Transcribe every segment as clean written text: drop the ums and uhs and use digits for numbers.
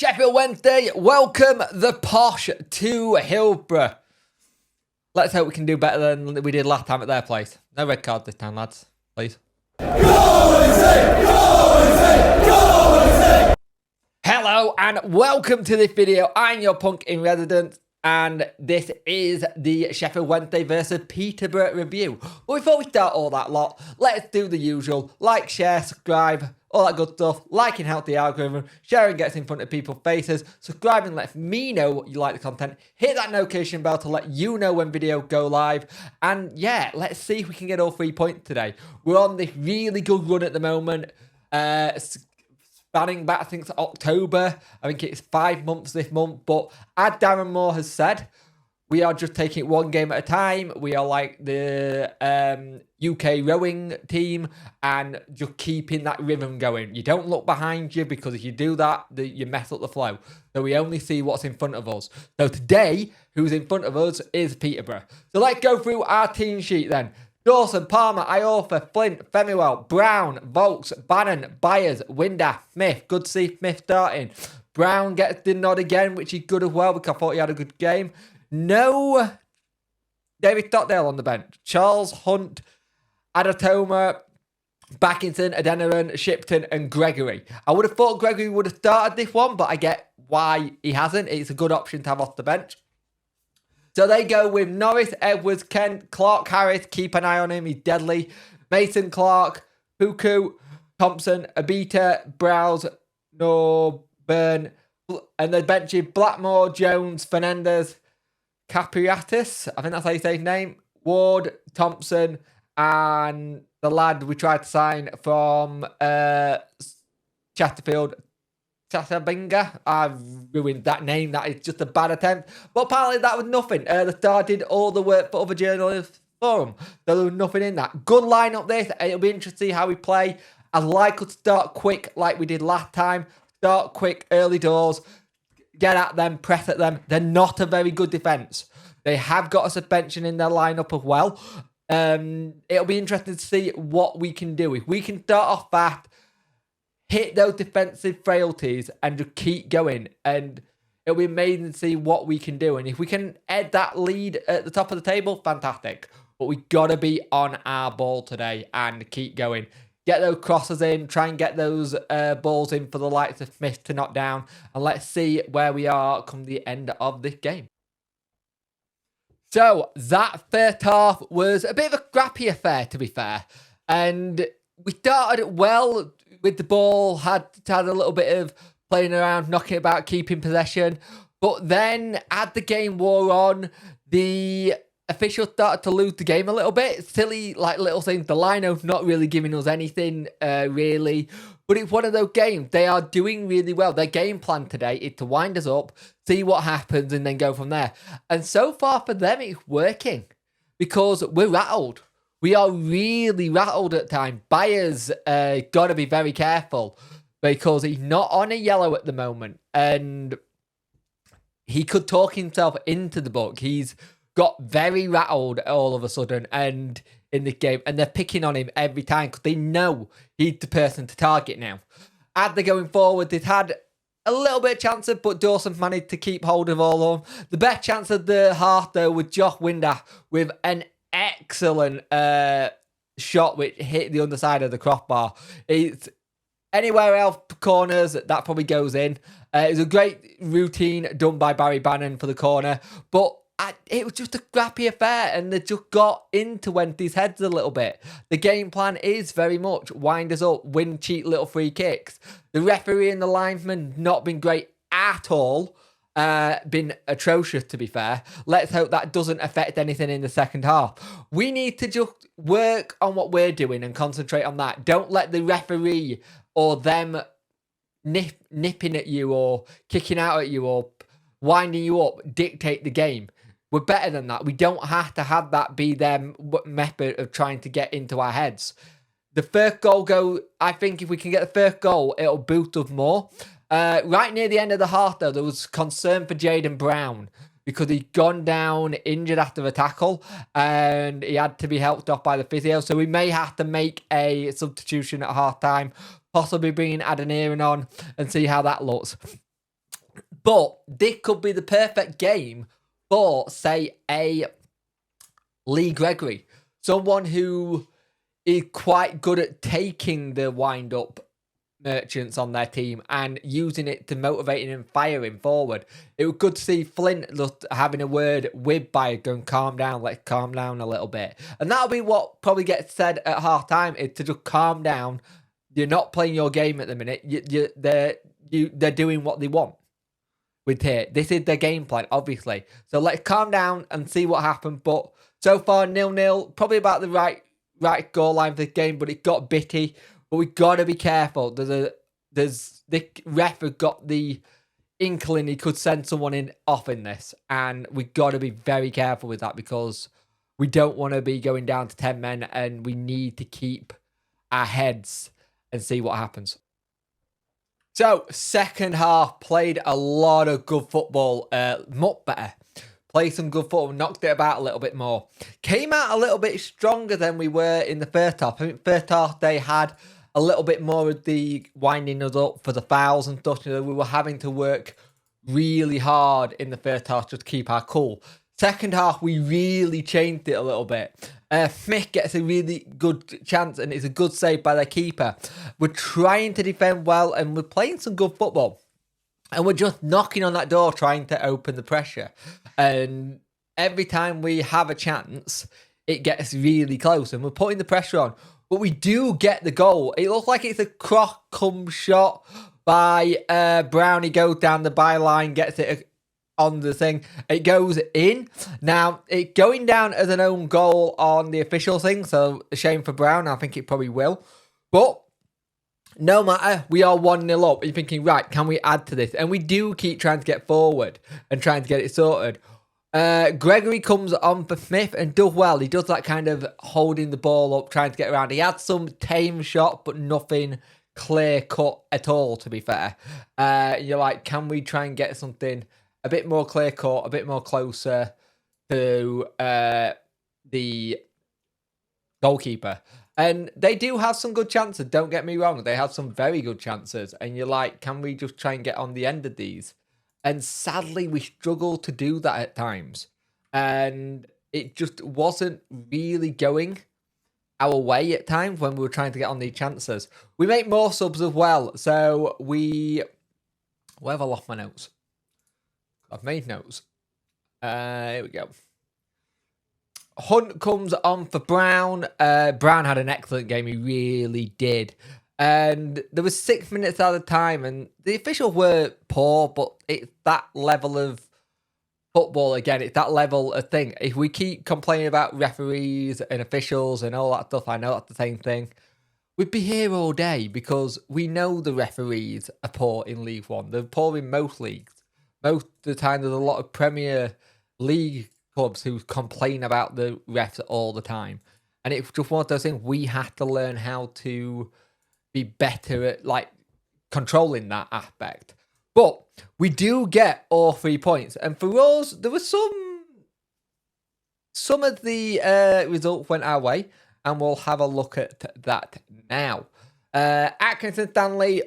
Sheffield Wednesday, welcome the posh to Hillsborough. Let's hope we can do better than we did last time at their place. No red card this time, lads, please. Hello and welcome to this video. I'm your punk in residence and this is the Sheffield Wednesday versus Peterborough review. But before we start all that lot, let's do the usual. Like, share, subscribe, all that good stuff. Liking helps the algorithm, sharing gets in front of people's faces, subscribing lets me know you like the content, hit that notification bell to let you know when videos go live, and yeah, let's see if we can get all 3 points today. We're on this really good run at the moment, spanning back, I think it's October. I think it's 5 months this month, but as Darren Moore has said, we are just taking it one game at a time. We are like the UK rowing team and just keeping that rhythm going. You don't look behind you because if you do that, you mess up the flow. So we only see what's in front of us. So today, who's in front of us is Peterborough. So let's go through our team sheet then. Dawson, Palmer, Iorfa, Flint, Femiwell, Brown, Volks, Bannon, Byers, Winder, Smith. Good to see Smith starting. Brown gets the nod again, which is good as well because I thought he had a good game. No David Stockdale on the bench. Charles, Hunt, Adatoma, Backinson, Adeniran, Shipton and Gregory. I would have thought Gregory would have started this one, but I get why he hasn't. It's a good option to have off the bench. So they go with Norris, Edwards, Kent, Clark, Harris. Keep an eye on him. He's deadly. Mason, Clark, Puku, Thompson, Abita, Browse, Norburn. And the bench is Blackmore, Jones, Fernandez, Capriatis. I think that's how you say his name. Ward, Thompson, and the lad we tried to sign from Chesterfield, Chatabinga. I've ruined that name. That is just a bad attempt. But apparently that was nothing. The Star did all the work for other journalists for them. So there was nothing in that. Good lineup this. It'll be interesting to see how we play. I'd like us to start quick like we did last time. Start quick, early doors. Get at them, press at them. They're not a very good defence. They have got a suspension in their lineup as well. It'll be interesting to see what we can do. If we can start off fast, hit those defensive frailties and just keep going. And it'll be amazing to see what we can do. And if we can head that lead at the top of the table, fantastic. But we got to be on our ball today and keep going. Get those crosses in, try and get those balls in for the likes of Smith to knock down. And let's see where we are come the end of this game. So that first half was a bit of a scrappy affair, to be fair. And we started well with the ball, had a little bit of playing around, knocking about, keeping possession. But then as the game wore on, the officials started to lose the game a little bit. Silly, like little things. The lineup's not really giving us anything, really. But it's one of those games. They are doing really well. Their game plan today is to wind us up, see what happens, and then go from there. And so far for them, it's working because we're rattled. We are really rattled at times. Byers got to be very careful because he's not on a yellow at the moment. And he could talk himself into the book. He's got very rattled all of a sudden and in this game. And they're picking on him every time because they know he's the person to target now. As they're going forward, they've had a little bit of chances, but Dawson managed to keep hold of all of them. The best chance of the half, though, was Josh Winder with an excellent shot which hit the underside of the crossbar. It's anywhere else corners that probably goes in. It was a great routine done by Barry Bannon for the corner, but it was just a scrappy affair and they just got into Wendy's heads a little bit. The game plan is very much wind us up, win cheap little free kicks. The referee and the linesman not been great at all. Been atrocious, to be fair. Let's hope that doesn't affect anything in the second half. We need to just work on what we're doing and concentrate on that. Don't let the referee or them nipping at you or kicking out at you or winding you up dictate the game. We're better than that. We don't have to have that be their method of trying to get into our heads. The first goal I think if we can get the first goal, it'll boost us more. Right near the end of the half, though, there was concern for Jaden Brown because he'd gone down injured after a tackle and he had to be helped off by the physio. So we may have to make a substitution at half time, possibly bringing Adeniran on and see how that looks. But this could be the perfect game for, say, a Lee Gregory. Someone who is quite good at taking the wind-up merchants on their team and using it to motivate and fire him forward. It was good to see Flint having a word with Bayer, going, calm down, let's calm down a little bit. And that'll be what probably gets said at half-time, is to just calm down. You're not playing your game at the minute. They're doing what they want with here. This is their game plan, obviously. So let's calm down and see what happens. But so far, 0-0, probably about the right goal line for this game, but it got bitty. But we got to be careful. The ref has got the inkling he could send someone off in this, and we got to be very careful with that, because we don't want to be going down to 10 men, and we need to keep our heads and see what happens. So, second half, played a lot of good football, much better. Played some good football, knocked it about a little bit more. Came out a little bit stronger than we were in the first half. I think first half they had a little bit more of the winding us up for the fouls and stuff. You know, we were having to work really hard in the first half just to keep our cool. Second half, we really changed it a little bit. Smith gets a really good chance, and it's a good save by their keeper. We're trying to defend well, and we're playing some good football. And we're just knocking on that door, trying to open the pressure. And every time we have a chance, it gets really close, and we're putting the pressure on. But we do get the goal. It looks like it's a cross-come shot by Brown. He goes down the byline, gets it on the thing. It goes in. Now, it going down as an own goal on the official thing, so a shame for Brown. I think it probably will. But no matter, we are 1-0 up. You're thinking, right, can we add to this? And we do keep trying to get forward and trying to get it sorted. Gregory comes on for Smith and does well. He does that kind of holding the ball up, trying to get around. He had some tame shot, but nothing clear cut at all, to be fair. You're like, can we try and get something a bit more clear cut, a bit more closer to the goalkeeper? And they do have some good chances, don't get me wrong. They have some very good chances. And you're like, can we just try and get on the end of these? And sadly, we struggle to do that at times. And it just wasn't really going our way at times when we were trying to get on these chances. We make more subs as well. So where have I lost my notes? I've made notes. Here we go. Hunt comes on for Brown. Brown had an excellent game. He really did. And there was 6 minutes at a time, and the officials were poor, but it's that level of football again. It's that level of thing. If we keep complaining about referees and officials and all that stuff, I know that's the same thing. We'd be here all day, because we know the referees are poor in League One. They're poor in most leagues. Most of the time, there's a lot of Premier League clubs who complain about the refs all the time. And it's just one of those things. We have to learn how to be better at like controlling that aspect. But we do get all 3 points. And for us, there was some of the results went our way, and we'll have a look at that now. Atkinson Stanley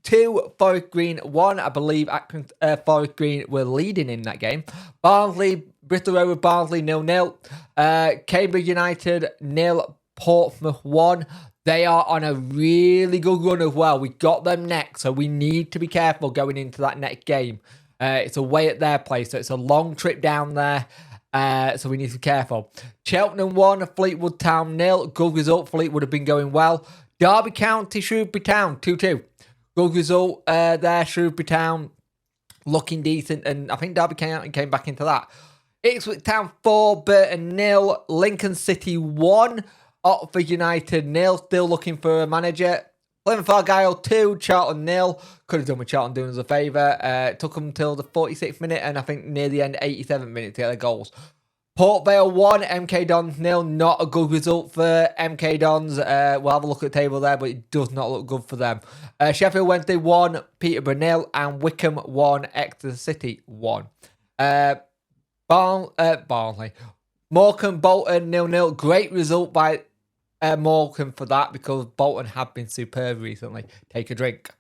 2, Forest Green 1. I believe Forest Green were leading in that game. Barnsley, Bristol Rovers, Barnsley 0-0. Cambridge United 0, Portsmouth 1. They are on a really good run as well. We got them next, so we need to be careful going into that next game. It's away at their place, so it's a long trip down there. So we need to be careful. Cheltenham 1, Fleetwood Town 0. Good result. Fleetwood have been going well. Derby County, Shrewsbury Town 2-2. Good result there. Shrewsbury Town looking decent, and I think Derby County came back into that. Ipswich Town 4, Burton 0. Lincoln City 1. Oxford United 0. Still looking for a manager. Plymouth Argyle 2. Charlton 0. Could have done with Charlton doing us a favour. It took them till the 46th minute, and I think near the end, 87th minute to get their goals. Port Vale 1. MK Dons 0. Not a good result for MK Dons. We'll have a look at the table there, but it does not look good for them. Sheffield Wednesday 1. Peterborough 0. And Wickham 1. Exeter City 1. Barnsley. Morecambe Bolton 0-0. Great result by Morecambe for that, because Bolton have been superb recently. Take a drink.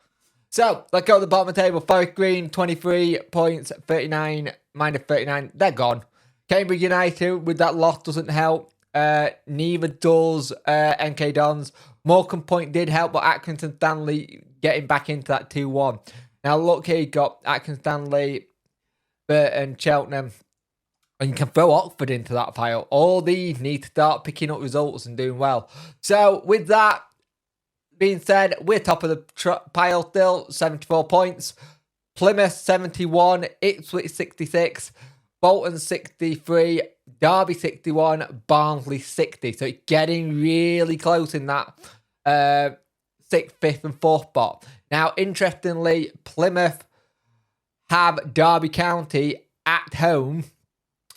So, let's go to the bottom of the table. Forest Green, 23 points, 39, minus 39. They're gone. Cambridge United, with that loss, doesn't help. Neither does NK Dons. Morecambe Point did help, but Accrington Stanley getting back into that 2-1. Now, look here, you got Accrington Stanley, Burton, Cheltenham. And you can throw Oxford into that pile. All these need to start picking up results and doing well. So, with that being said, we're top of the pile still, 74 points. Plymouth, 71. Ipswich, 66. Bolton, 63. Derby, 61. Barnsley, 60. So, it's getting really close in that 6th, 5th and 4th spot. Now, interestingly, Plymouth have Derby County at home.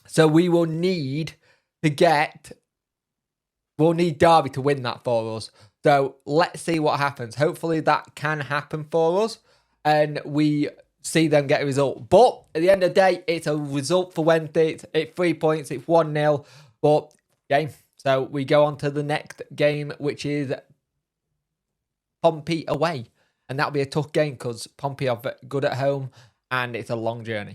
So we will need Derby to win that for us. So let's see what happens. Hopefully that can happen for us and we see them get a result. But at the end of the day, it's a result for Wednesday. It's 3 points. It's 1-0. But game. So we go on to the next game, which is Pompey away. And that'll be a tough game because Pompey are good at home and it's a long journey.